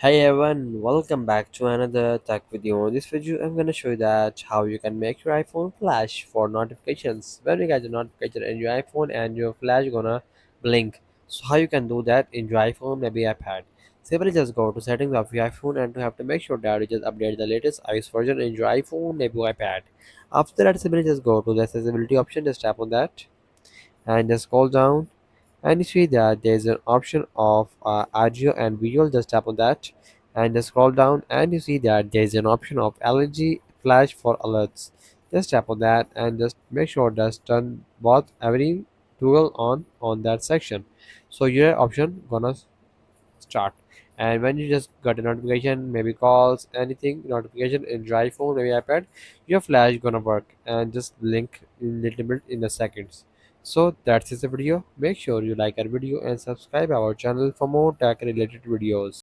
Hey everyone, welcome back to another tech video. In this video, I'm gonna show you that how you can make your iPhone flash for notifications. When you get a notification in your iPhone and your flash gonna blink. So how you can do that in your iPhone, maybe iPad. Simply just go to settings of your iPhone and you have to make sure that you just update the latest iOS version in your iPhone, maybe iPad. After that, simply just go to the accessibility option, just tap on that and just scroll down and you see that there's an option of audio and video. Just tap on that and just scroll down and you see that there's an option of allergy flash for alerts. Just tap on that and just make sure that's turn both every toggle on that section, so your option gonna start. And when you just got a notification, maybe calls, anything notification in your iPhone, maybe iPad, your flash gonna work and just blink in little bit in the seconds. So that's it the video. Make sure you like our video and subscribe our channel for more tech related videos.